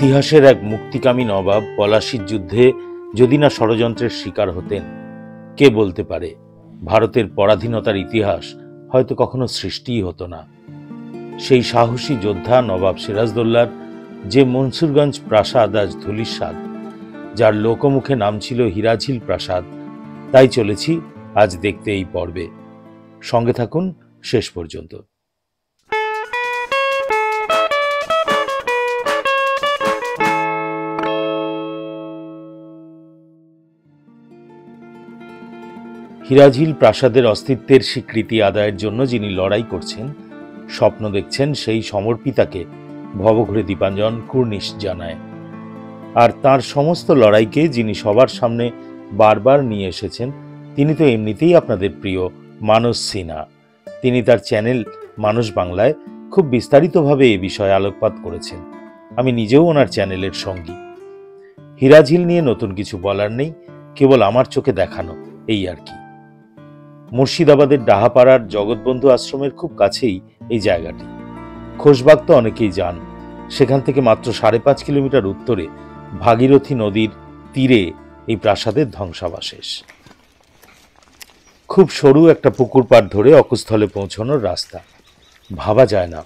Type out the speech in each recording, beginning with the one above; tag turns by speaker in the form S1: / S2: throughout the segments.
S1: ইতিহাসের এক মুক্তিকামী নবাব পলাশীর যুদ্ধে যদি না ষড়যন্ত্রের শিকার হতেন, কে বলতে পারে ভারতের পরাধীনতার ইতিহাস হয়তো কখনো সৃষ্টিই হতো না। সেই সাহসী যোদ্ধা নবাব সিরাজদৌল্লার যে মনসুরগঞ্জ প্রাসাদ আজ ধূলিসাৎ, যার লোকমুখে নাম ছিল হিরাঝিল প্রাসাদ, তাই চলেছি আজ দেখতে এই পর্বে। সঙ্গে থাকুন শেষ পর্যন্ত। হিরাঝিল প্রাসাদের অস্তিত্বের স্বীকৃতি আদায়ের জন্য যিনি লড়াই করছেন, স্বপ্ন দেখছেন, সেই সমর্পিতাকে ভবঘুরে দীপাঞ্জন কুর্নিশ জানায়। আর তার সমস্ত লড়াইকে যিনি সবার সামনে বারবার নিয়ে এসেছেন, তিনি তো এমনিতেই আপনাদের প্রিয় মানস সিনহা। তিনি তার চ্যানেল মানস বাংলায় খুব বিস্তারিতভাবে এ বিষয়ে আলোকপাত করেছেন। আমি নিজেও ওনার চ্যানেলের সঙ্গী। হিরাঝিল নিয়ে নতুন কিছু বলার নেই, কেবল আমার চোখে দেখানো এই আর কি। মুর্শিদাবাদের ডাহাপাড়ার জগৎবন্ধু আশ্রমের খুব কাছেই এই জায়গাটি। খোশবাগ তো অনেকেই যান। সেখান থেকে মাত্র 5.5 কিলোমিটার উত্তরে ভাগীরথী নদীর তীরে এই প্রাসাদের ধ্বংসাবশেষ। খুব সরু একটা পুকুর পাড় ধরে অকুস্থলে পৌঁছানোর রাস্তা। ভাবা যায় না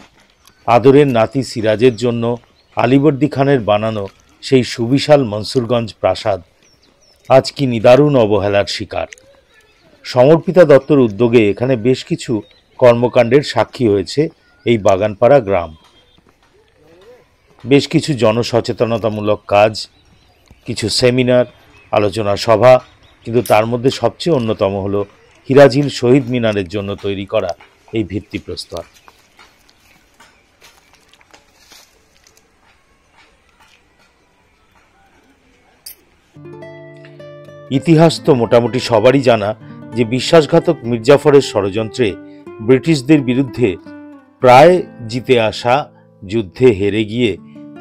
S1: আদরের নাতি সিরাজের জন্য আলীবর্দী খানের বানানো সেই সুবিশাল মনসুরগঞ্জ প্রাসাদ আজ কি নিদারুণ অবহেলার শিকার। সমর্পিতা দত্তর উদ্যোগে এখানে বেশ কিছু কর্মকাণ্ডের সাক্ষী হয়েছে এই বাগানপাড়া গ্রাম। বেশ কিছু জনসচেতনতামূলক কাজ, কিছু সেমিনার, আলোচনা সভা, কিন্তু তার মধ্যে সবচেয়ে অন্যতম হল হিরাঝিল শহীদ মিনারের জন্য তৈরি করা এই ভিত্তিপ্রস্তর। ইতিহাস তো মোটামুটি সবারই জানা যে বিশ্বাসঘাতক মির্জাফরের ষড়যন্ত্রে ব্রিটিশদের বিরুদ্ধে প্রায় জিতে আসা যুদ্ধে হেরে গিয়ে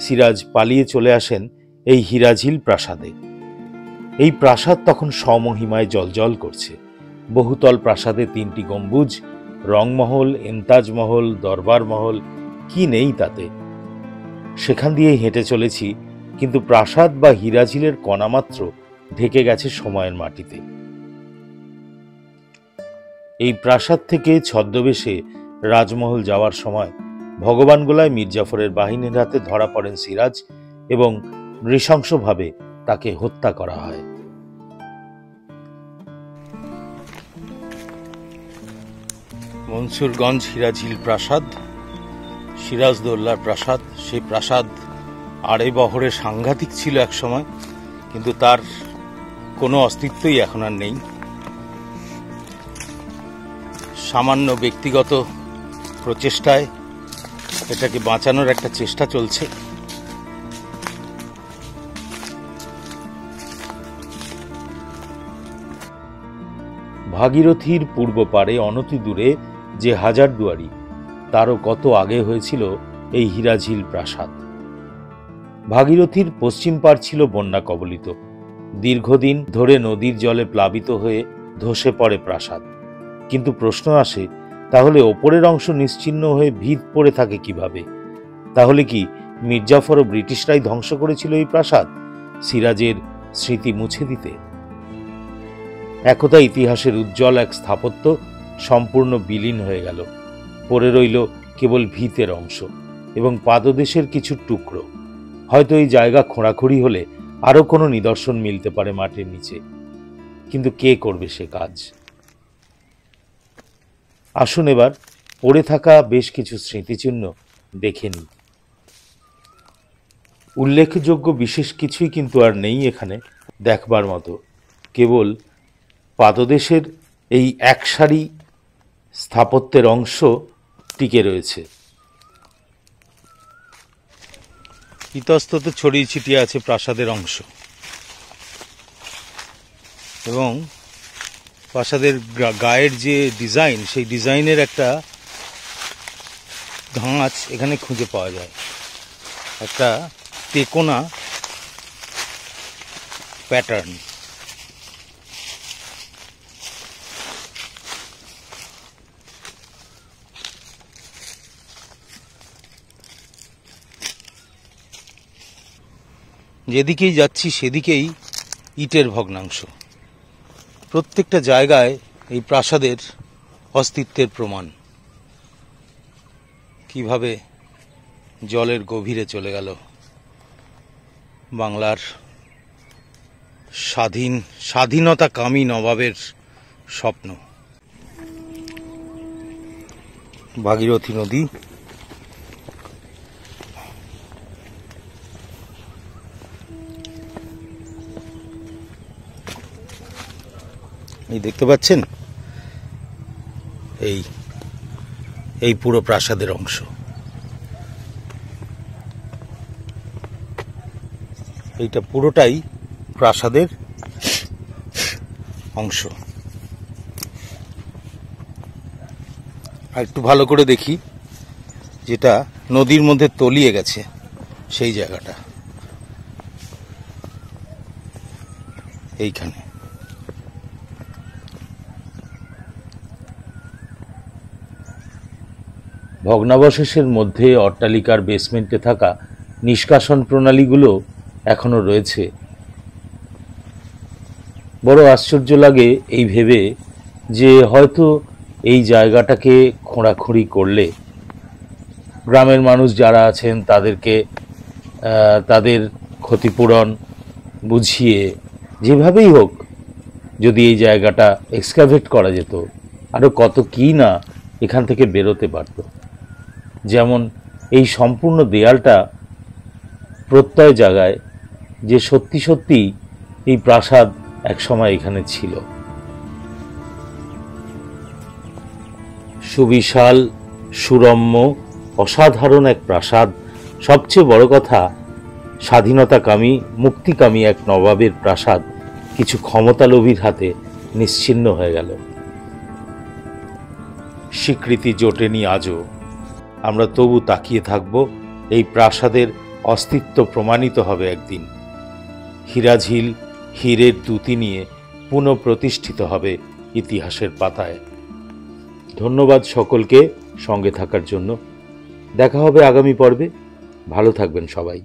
S1: সিরাজ পালিয়ে চলে আসেন এই হিরাঝিল প্রাসাদে। এই প্রাসাদ তখন স্বমহিমায় জ্বলজ্বল করছে। বহুতল প্রাসাদে 3টি গম্বুজ, রংমহল, এমতাজ মহল, দরবার মহল, কি নেই তাতে। সেখান দিয়ে হেঁটে চলেছি, কিন্তু প্রাসাদ বা হিরাঝিলের কণামাত্র ঢেকে গেছে সময়ের মাটিতে। এই প্রাসাদ থেকে ছদ্মবেশে রাজমহল যাওয়ার সময় ভগবানগোলায় মির্জাফরের বাহিনীর হাতে ধরা পড়েন সিরাজ এবং নৃশংসভাবে তাকে হত্যা করা হয়। মনসুরগঞ্জ হিরাঝিল প্রাসাদ, সিরাজদৌল্লার প্রাসাদ। সেই প্রাসাদ আড়ে বহরে সাংঘাতিক ছিল এক সময়, কিন্তু তার কোনো অস্তিত্বই এখন আর নেই। সামান্য ব্যক্তিগত প্রচেষ্টায় এটাকে বাঁচানোর একটা চেষ্টা চলছে। ভাগীরথীর পূর্ব পারে অনতি দূরে যে হাজারদুয়ারি, তারও কত আগে হয়েছিল এই হিরাঝিল প্রাসাদ। ভাগীরথীর পশ্চিম পাড় ছিল বন্যা কবলিত। দীর্ঘদিন ধরে নদীর জলে প্লাবিত হয়ে ধসে পড়ে প্রাসাদ। কিন্তু প্রশ্ন আসে, তাহলে ওপরের অংশ নিশ্চিহ্ন হয়ে ভিত পড়ে থাকে কিভাবে? তাহলে কি মির্জাফর ও ব্রিটিশরাই ধ্বংস করেছিল এই প্রাসাদ, সিরাজের স্মৃতি মুছে দিতে? একদা ইতিহাসের উজ্জ্বল এক স্থাপত্য সম্পূর্ণ বিলীন হয়ে গেল। পড়ে রইল কেবল ভিতের অংশ এবং পাদদেশের কিছু টুকরো। হয়তো এই জায়গা খোঁড়াখুঁড়ি হলে আরো কোনো নিদর্শন মিলতে পারে মাটির নিচে, কিন্তু কে করবে সে কাজ? আসুন এবার পড়ে থাকা বেশ কিছু স্মৃতিচিহ্ন দেখে নিই। উল্লেখযোগ্য বিশেষ কিছুই কিন্তু আর নেই এখানে দেখবার মতো। কেবল পাদদেশের এই একসারি স্থাপত্যের অংশ টিকে রয়েছে। ইতস্তত ছড়িয়ে ছিটিয়ে আছে প্রাসাদের অংশ, এবং প্রাসাদের গায়ের যে ডিজাইন, সেই ডিজাইনের একটা ধাঁচ এখানে খুঁজে পাওয়া যায়। একটা তেকোনা প্যাটার্ন। যেদিকেই যাচ্ছি সেদিকেই ইটের ভগ্নাংশ। প্রত্যেকটা জায়গায় এই প্রাসাদের অস্তিত্বের প্রমাণ। কিভাবে জলের গভীরে চলে গেল বাংলার স্বাধীনতাকামী নবাবের স্বপ্ন। ভাগীরথী নদী, এই দেখতে পাচ্ছেন, এই পুরো প্রাসাদের অংশ। এইটা পুরোটাই প্রাসাদের অংশ। আর একটু ভালো করে দেখি, যেটা নদীর মধ্যে তলিয়ে গেছে সেই জায়গাটা এইখানে। ভগ্নাবশেষের মধ্যে অট্টালিকার বেসমেন্টে থাকা নিষ্কাশন প্রণালীগুলো এখনো রয়েছে। বড় আশ্চর্য লাগে এই ভেবে যে হয়তো এই জায়গাটাকে খোঁড়াখুঁড়ি করলে গ্রামের মানুষ যারা আছেন তাদেরকে তাদের ক্ষতিপূরণ বুঝিয়ে যেভাবেই হোক যদি এই জায়গাটা এক্সকাভেট করা যেত, আরও কত কি না এখান থেকে বেরোতে পারত। যেমন এই সম্পূর্ণ দেয়ালটা প্রত্যয় জায়গায় যে সত্যি সত্যি এই প্রাসাদ একসময় এখানে ছিল। সুবিশাল, সুরম্য, অসাধারণ এক প্রাসাদ। সবচেয়ে বড় কথা, স্বাধীনতাকামী, মুক্তিকামী এক নবাবের প্রাসাদ কিছু ক্ষমতালোভীর হাতে নিশ্চিহ্ন হয়ে গেল। স্বীকৃতি জোটেনি আজও। আমরা তবু তাকিয়ে থাকব, এই প্রাসাদের অস্তিত্ব প্রমাণিত হবে একদিন। হীরাঝিল হীরের দ্যুতি নিয়ে পুনঃপ্রতিষ্ঠিত হবে ইতিহাসের পাতায়। ধন্যবাদ সকলকে সঙ্গে থাকার জন্য। দেখা হবে আগামী পর্বে। ভালো থাকবেন সবাই।